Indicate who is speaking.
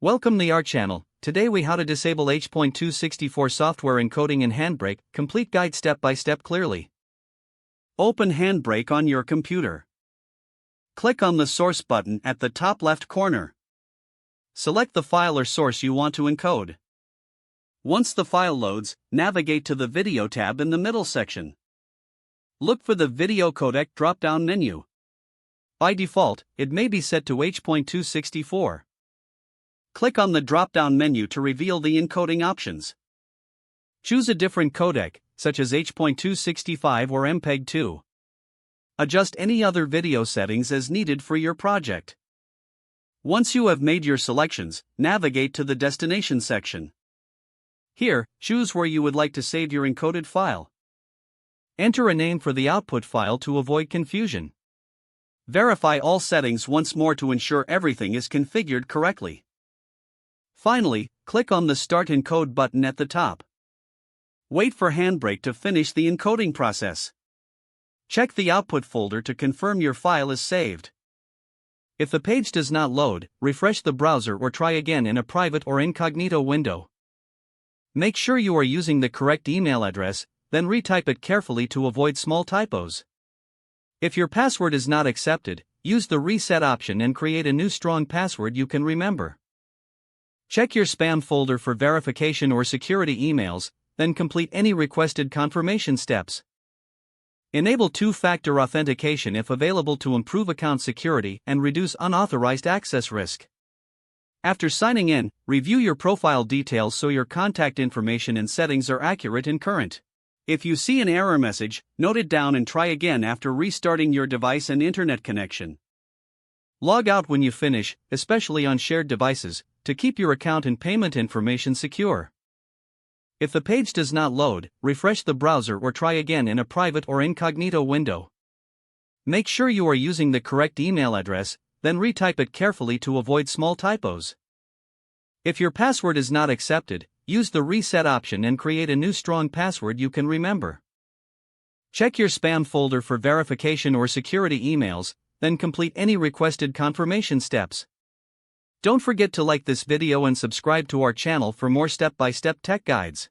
Speaker 1: Welcome to our channel. Today we how to disable H.264 software encoding in HandBrake, complete guide step by step clearly. Open HandBrake on your computer. Click on the source button at the top left corner. Select the file or source you want to encode. Once the file loads, navigate to the video tab in the middle section. Look for the video codec drop-down menu. By default, it may be set to H.264. Click on the drop-down menu to reveal the encoding options. Choose a different codec, such as H.265 or MPEG-2. Adjust any other video settings as needed for your project. Once you have made your selections, navigate to the destination section. Here, choose where you would like to save your encoded file. Enter a name for the output file to avoid confusion. Verify all settings once more to ensure everything is configured correctly. Finally, click on the Start Encode button at the top. Wait for HandBrake to finish the encoding process. Check the output folder to confirm your file is saved. If the page does not load, refresh the browser or try again in a private or incognito window. Make sure you are using the correct email address, then retype it carefully to avoid small typos. If your password is not accepted, use the reset option and create a new strong password you can remember. Check your spam folder for verification or security emails, then complete any requested confirmation steps. Enable two-factor authentication if available to improve account security and reduce unauthorized access risk. After signing in, review your profile details so your contact information and settings are accurate and current. If you see an error message, note it down and try again after restarting your device and internet connection. Log out when you finish, especially on shared devices, to keep your account and payment information secure. If the page does not load, refresh the browser or try again in a private or incognito window. Make sure you are using the correct email address, then retype it carefully to avoid small typos. If your password is not accepted, use the reset option and create a new strong password you can remember. Check your spam folder for verification or security emails, then complete any requested confirmation steps. Don't forget to like this video and subscribe to our channel for more step-by-step tech guides.